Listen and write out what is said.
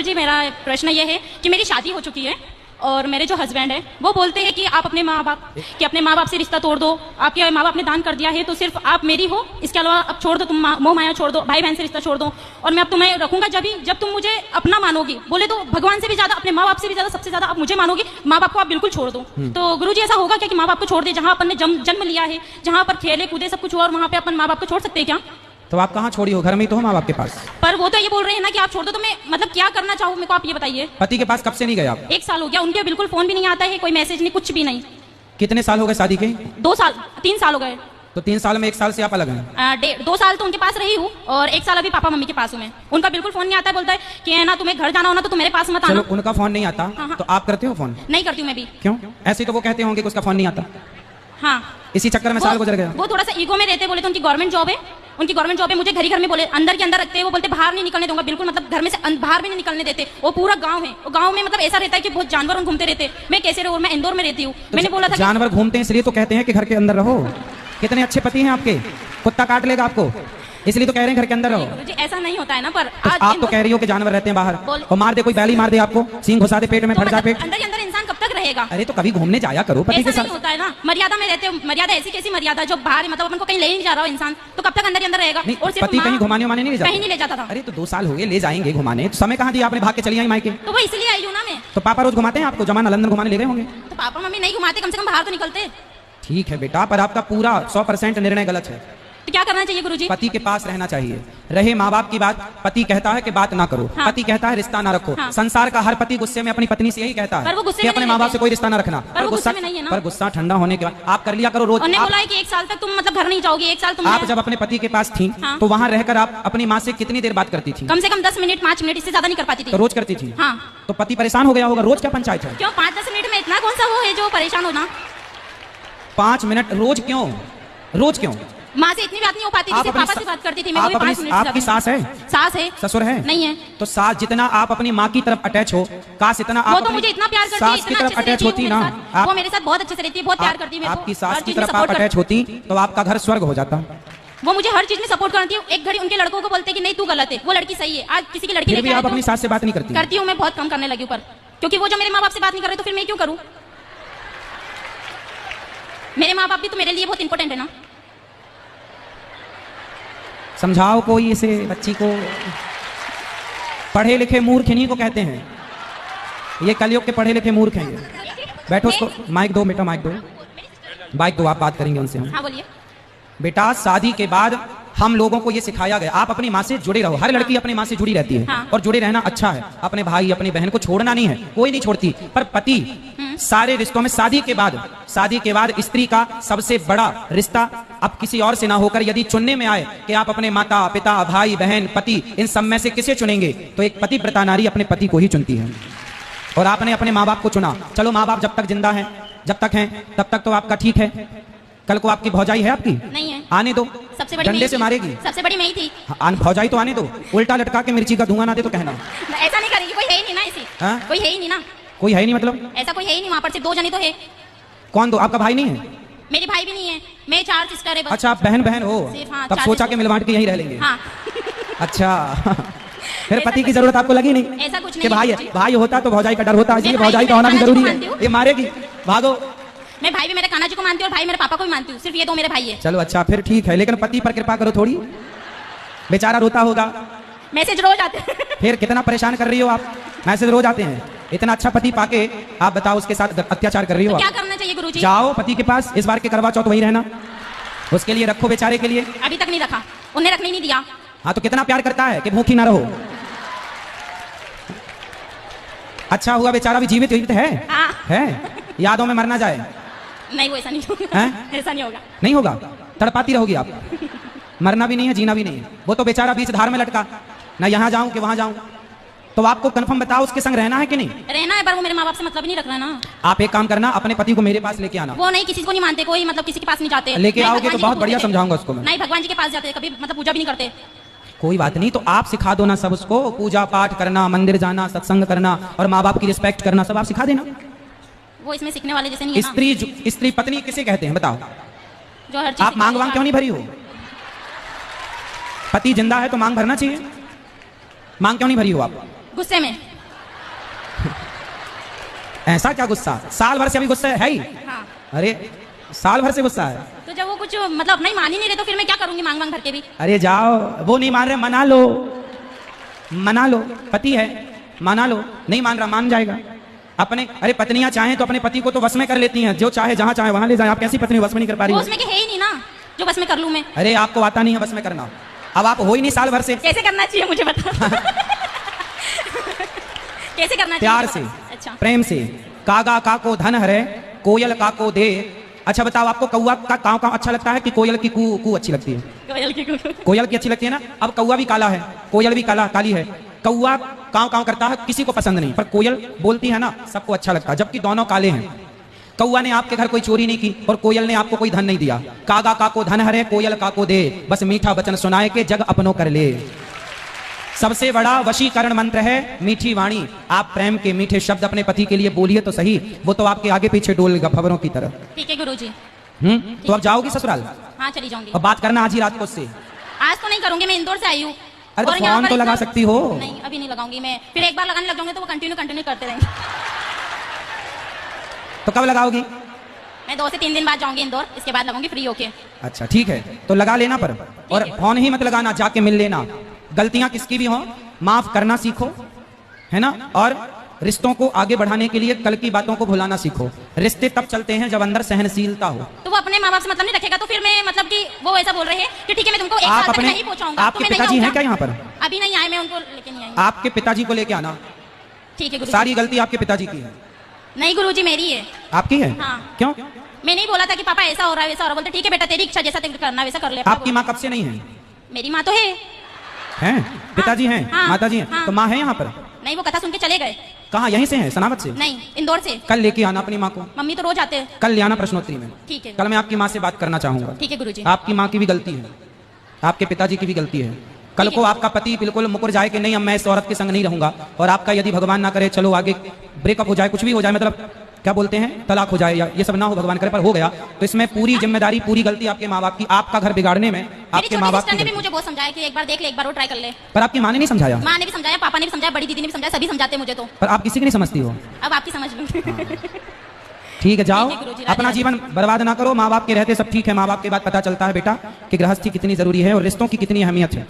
गुरुजी मेरा प्रश्न ये है कि मेरी शादी हो चुकी है और मेरे जो हस्बैंड है वो बोलते हैं कि आप अपने माँ बाप से रिश्ता तोड़ दो, आपके माँ बाप ने दान कर दिया है तो सिर्फ आप मेरी हो, इसके अलावा अब छोड़ दो, तुम मोह माया छोड़ दो, भाई बहन से रिश्ता छोड़ दो और मैं अब तुम्हें रखूंगा जब तुम मुझे अपना मानोगी। बोले तो भगवान से भी ज्यादा, अपने माँ बाप से भी ज्यादा, सबसे ज्यादा आप मुझे मानोगी, माँ बाप को आप बिल्कुल छोड़ दो। तो गुरुजी ऐसा होगा क्या कि माँ बाप को छोड़ दे, जहाँ अपन ने जन्म लिया है, जहाँ पर खेले कूदे सब कुछ हुआ और वहाँ पे अपन माँ बाप को छोड़ सकते हैं क्या? तो आप कहाँ छोड़ी हो? घर में ही तो हो माँ बाप के पास। पर वो तो ये बोल रहे हैं ना कि आप छोड़ दो, तो मैं मतलब क्या करना चाहूँ मेरे को आप ये बताइए। पति के पास कब से नहीं गए आप? 1 साल हो गया, उनके बिल्कुल फोन भी नहीं आता है, कोई मैसेज नहीं, कुछ भी नहीं। कितने साल हो गए शादी के? 2 साल 3 साल हो गए। तो 3 साल में 1 साल से आप अलग हैं? 2 साल तो उनके पास रही हूँ और 1 साल अभी पापा मम्मी के पास हूँ मैं। उनका बिल्कुल फोन नहीं आता है, बोलता है कि है ना तुम्हें घर जाना हो ना तो मेरे पास मत आना। चलो उनका फोन नहीं आता। हाँ। तो आप करते हो फोन? नहीं करती हूँ मैं भी। क्यों? ऐसे तो वो कहते होंगे कि उसका फोन नहीं आता। हाँ, इसी चक्कर में साल गुजर गया। वो थोड़ा सा ईगो में रहते, बोले तो उनकी गवर्नमेंट जॉब है, उनकी गवर्नमेंट जॉब है, मुझे घर में बोले अंदर के अंदर रखते हैं, वो बोलते बाहर नहीं निकलने दूंगा बिल्कुल, मतलब घर में से बाहर भी नहीं निकलने देते। वो पूरा गांव है, वो गांव में मतलब ऐसा रहता है कि बहुत जानवर घूमते रहते। मैं कैसे रहूं? मैं इंदौर में रहती हूँ। तो मैंने बोला था जानवर घूमते हैं इसलिए तो कहते हैं कि घर के अंदर रहो। कितने अच्छे पति हैं आपके, कुत्ता काट लेगा आपको, इसलिए तो कह रहे हैं घर के अंदर रहो। ऐसा नहीं होता है ना, पर तो आप तो कह रही हो कि जानवर रहते हैं बाहर, और मार दे कोई बैली मार दे आपको, सींग घुसा दे पेट में, फट जाए पेट। अंदर अंदर इंसान कब तक रहेगा? अरे तो कभी घूमने जाया करो पति के साथ। नहीं होता है ना, मर्यादा में रहते हो। मर्यादा ऐसी कैसी मर्यादा जो बाहर मतलब अपन को कहीं ले नहीं जा रहा हो इंसान, तो कब तक अंदर ही अंदर रहेगा? और पति कहीं घुमाने उमाने नहीं ले जाता? कहीं नहीं ले जाता था। अरे तो 2 साल हो गए, ले जाएंगे घुमाने, तो समय कहाँ दिया आपने? भाग के चली आई मायके। तो वो इसलिए आई हूँ ना मैं। तो पापा रोज घुमाते हैं आपको? जमाना लंदन घुमाने ले गए होंगे। तो पापा मम्मी नहीं घुमाते, कम से कम बाहर तो निकलते। ठीक है बेटा, पर आपका पूरा 100% निर्णय गलत है। तो क्या करना चाहिए गुरुजी? पति के पास रहना चाहिए। रहे माँ बाप की बात, पति कहता है कि बात ना करो, हाँ। पति कहता है रिश्ता ना रखो। हाँ। संसार का हर पति गुस्से में अपनी पत्नी से यही कहता है कि अपने माँ बाप से कोई रिश्ता ना रखना। पर गुस्सा ठंडा होने के बाद आप कर लिया करो रोज। उन्होंने बोला है कि 1 साल तक तुम मतलब घर नहीं जाओगी, 1 साल तुम। आप जब अपने पति के पास थी तो वहाँ रहकर आप अपनी माँ से कितनी देर बात करती थी? कम से कम 10 मिनट 5 मिनट, इससे ज्यादा नहीं कर पाती थी। तो रोज करती थी? हाँ। तो पति परेशान हो गया होगा, रोज क्या पंचायत है? क्यों 5-10 मिनट में इतना कौन सा वो है जो परेशान होना? 5 मिनट रोज क्यों? रोज क्यों? माँ से इतनी बात नहीं हो पाती थी, सिर्फ पापा से बात करती थी मैं। वो भी 5 मिनट। आपकी सास है? सास है। ससुर है? नहीं है। तो सास जितना आप अपनी माँ की तरफ अटैच हो, काश इतना आप वो तो मुझे इतना प्यार करती है, सास की तरफ अटैच होती ना। वो मेरे साथ बहुत अच्छे से रहती है, बहुत प्यार करती है। आपकी सास की तरफ आप अटैच होती तो आपका घर स्वर्ग हो जाता। वो मुझे हर चीज में सपोर्ट करती है। एक घड़ी उनके लड़कों को बोलते कि नहीं तू गलत है, वो लड़की सही है। आज किसी की लड़की फिर भी आप अपनी सास से बात नहीं करती? करती हूँ मैं, बहुत कम करने लगी हूँ, पर क्योंकि वो जो मेरे माँ बाप से बात नहीं कर रहे तो फिर मैं क्यों करूँ? मेरे माँ बाप भी तो मेरे लिए बहुत इंपॉर्टेंट है ना। समझाओ कोई इसे बच्ची को। पढ़े लिखे मूर्ख इन्हीं को कहते हैं, ये कलयुग के पढ़े लिखे मूर्ख हैं ये। बैठो, उसको माइक दो बेटा, माइक दो, माइक दो, आप बात करेंगे उनसे। हाँ बोलिए। बेटा शादी के बाद हम लोगों को ये सिखाया गया आप अपनी माँ से जुड़े रहो। हर लड़की अपनी माँ से जुड़ी रहती है। हाँ। और जुड़े रहना अच्छा है। अपने भाई अपनी बहन को छोड़ना नहीं है, कोई नहीं छोड़ती। पर पति सारे रिश्तों में शादी के बाद स्त्री का सबसे बड़ा रिश्ता अब किसी और से ना होकर यदि चुनने में आए कि आप अपने माता पिता भाई बहन पति इन सब में से किसे चुनेंगे, तो एक पतिव्रता नारी अपने पति को ही चुनती है। और आपने अपने माँ बाप को चुना। चलो माँ बाप जब तक जिंदा हैं, जब तक हैं तब तक तो आपका ठीक है। कल को आपकी भौजाई है आपकी? नहीं है। आने दो, सबसे बड़ी डंडे से मारेगी। सबसे बड़ी मैं ही थी। भौजाई तो आने दो, उल्टा लटका के मिर्ची का धुआं ना दे तो कहना। ऐसा नहीं करेगी, कोई है ही नहीं ना ऐसी। हाँ? कोई है ही नहीं ना। कोई है नहीं मतलब? ऐसा कोई है ही नहीं, वहाँ पर सिर्फ 2 जने तो है। कौन दो? आपका भाई नहीं है? मेरी भाई भी नहीं है, मैं 4 सिस्टर है बस। अच्छा आप बहन बहन हो। हाँ, तब सोचा कि मिलवाट के यहीं रह लेंगे। हाँ। अच्छा फिर पति की जरूरत आपको लगी नहीं? ऐसा कुछ कि नहीं। भाई होता तो भौजाई का डर होता, इसलिए भौजाई का होना भी जरूरी है। ये मारेगी, भागो। मैं भाई भी मेरे कान्हा जी को मानती हूँ और भाई मेरे पापा को भी मानती हूँ, सिर्फ ये 2 मेरे भाई है। चलो अच्छा फिर ठीक है, लेकिन पति पर कृपा करो थोड़ी, बेचारा रोता होगा। मैसेज रोज आते हैं। फिर कितना परेशान कर रही हो आप? मैसेज रोज आते हैं। इतना अच्छा पति पाके आप बताओ उसके साथ अत्याचार कर रही हो। तो क्या करना चाहिए गुरुजी? जाओ पति के पास, इस बार के करवा चौथ वही रहना, उसके लिए रखो बेचारे के लिए। अभी तक नहीं रखा, उन्हें रखने नहीं दिया। हाँ तो कितना प्यार करता है कि भूखी ना रहो। अच्छा हुआ बेचारा भी जीवित है। हाँ। है, यादों में मर ना जाए। नहीं वो ऐसा नहीं होगा। ऐसा नहीं होगा। नहीं होगा, तड़पाती रहोगी आप। मरना भी नहीं है, जीना भी नहीं है। वो तो बेचारा बीच धार में लटका, ना यहाँ जाऊं कि वहां जाऊं। तो आपको कंफर्म बताओ उसके संग रहना है कि नहीं? रहना है, पर वो मेरे माँ बाप से मतलब ही नहीं रखना ना। आप एक काम करना, अपने पति को मेरे पास लेके आना। वो नहीं, किसी को नहीं मानते, कोई मतलब किसी के पास नहीं जाते। लेके आओगे तो बहुत बढ़िया समझाऊंगा उसको मैं। नहीं भगवान जी के पास जाते, कभी मतलब पूजा भी नहीं करते। कोई बात नहीं, तो आप सिखा दो ना सब उसको, पूजा पाठ करना, मंदिर जाना, सत्संग करना और माँ बाप की रिस्पेक्ट करना, सब आप सिखा देना। वो इसमें सीखने वाले जैसे नहीं है। स्त्री पत्नी किसे कहते हैं बताओ? जो हर चीज आप मांग वांग क्यों नहीं भरी हो? पति जिंदा है तो मांग भरना चाहिए। मांग क्यों नहीं भरी हो आप? गुस्से में। ऐसा क्या गुस्सा? साल भर से अभी गुस्सा है ही? हाँ। अरे साल भर से गुस्सा है? तो जब वो कुछ मतलब अपना ही मान ही नहीं रहे तो फिर मैं क्या करूंगी मांग मांग करके भी? अरे जाओ, वो नहीं मान रहे, मना लो, मना लो, पति है, मना लो। नहीं मान रहा, मान जाएगा अपने। अरे पत्नियां चाहें तो अपने पति को तो वश में कर लेती हैं, जो चाहे जहां चाहे वहां ले जाए। आप कैसी पत्नी वश में नहीं कर पा रही वो हो? उसमें के है ही नहीं ना जो बस में कर लूं मैं। अरे आपको आता नहीं है बस में करना, अब आप हो ही नहीं साल भर से। कैसे करना चाहिए मुझे बता। कैसे करना चाहिए? प्यार से, अच्छा, प्रेम से। कागा का को धन हरे, कोयल का को दे। अच्छा बताओ, आपको कौआ का काव काव अच्छा लगता है कि कोयल की कू कू अच्छी लगती है? कोयल की कू। कोयल की अच्छी लगती है ना। अब कौआ भी काला है, कोयल भी काली है। कौआ काव काव करता है, किसी को पसंद नहीं, पर कोयल बोलती है ना, सबको अच्छा लगता है, जबकि दोनों काले हैं। कौआ ने आपके घर कोई चोरी नहीं की और कोयल ने आपको कोई धन नहीं दिया। कागा का को धन हरे, कोयल का को दे, बस मीठा वचन सुनाए के जग अपनों कर ले। सबसे बड़ा वशीकरण मंत्र है मीठी वाणी। आप प्रेम के मीठे शब्द अपने पति के लिए बोलिए तो सही, वो तो आपके आगे पीछे डोलेगा खबरों की तरह। ठीक है गुरुजी। तो अब जाओगी ससुराल? हाँ चली जाऊंगी। अब बात करना आज ही रात को उससे। आज तो नहीं करूंगी, मैं इंदौर से आई हूँ। अरे तो और यहाँ फोन पर तो लगा इतना- सकती हो। नहीं अभी नहीं लगाऊंगी मैं, फिर एक बार लगाने लग जाऊंगी तो वो कंटिन्यू करते रहेंगे। तो कब लगाओगी? मैं 2 से 3 दिन बाद जाऊंगी इंदौर, इसके बाद लगाऊंगी फ्री होके। अच्छा ठीक है, तो लगा लेना पर, और फोन ही मत लगाना, जाके मिल लेना। गलतियां किसकी भी हो माफ करना सीखो, है ना। और रिश्तों को आगे बढ़ाने के लिए कल की बातों को भुलाना सीखो। रिश्ते तब चलते हैं जब अंदर सहनशीलता हो। तो वो अपने माँ बाप से मतलब नहीं रखेगा तो फिर मैं मतलब कि वो ऐसा बोल रहे हैं कि ठीक है मैं तुमको एक साल तक नहीं पहुंचाऊंगा। आपके तो मैं नहीं पिताजी हैं आऊंगा। क्या यहाँ पर? अभी नहीं आए, मैं उनको लेके नहीं आई। आपके पिताजी को लेके आना। ठीक है गुरुजी। सारी गलती आपके पिताजी की है। नहीं गुरुजी मेरी है। आपकी है? हाँ। क्यों? मैं नहीं बोला था कि पापा ऐसा हो रहा है वैसा हो रहा है, बोलते ठीक है बेटा तेरी इच्छा जैसा तेरे करना वैसा कर ले। आपकी माँ कब से नहीं है? मेरी माँ तो है। हैं? पिताजी हैं? हाँ, माता जी हैं? हाँ। तो माँ है यहाँ पर? नहीं वो कथा सुन के चले गए। कहाँ, यहीं से है, सनावत से? नहीं इंदौर से। कल लेके आना अपनी माँ को। मम्मी तो रोज आते हैं। कल ले आना प्रश्नोत्तरी में। ठीक है। कल मैं आपकी माँ से बात करना चाहूंगा। ठीक है गुरुजी। आपकी माँ की भी गलती है, आपके पिताजी की भी गलती है। कल को आपका पति बिल्कुल मुकर जाए कि नहीं अब मैं इस औरत के संग नहीं रहूंगा, और आपका यदि भगवान ना करे चलो आगे ब्रेकअप हो जाए, कुछ भी हो जाए, मतलब क्या बोलते हैं तलाक हो जाए, या ये सब ना हो भगवान करे, पर हो गया तो इसमें पूरी जिम्मेदारी पूरी गलती आपके माँ बाप की। आपका घर बिगाड़ने में आपके माँ बाप की ने भी गलती। मुझे बहुत समझाया कि एक बार देख ले, एक बार वो ट्राई कर ले। पर आपकी माँ ने नहीं समझाया? माँ ने भी समझाया, पापा ने भी समझाया, बड़ी दीदी ने भी समझाया, सभी समझाते मुझे तो। पर आप किसी की नहीं समझती हो। अब आपकी समझ लूंगी। ठीक है, जाओ ठीक है गुरुजी, राधे अपना राधे। जीवन बर्बाद ना करो। माँ बाप के रहते सब ठीक है, माँ बाप के बाद पता चलता है बेटा कि गृहस्थी कितनी जरूरी है और रिश्तों की कितनी अहमियत है।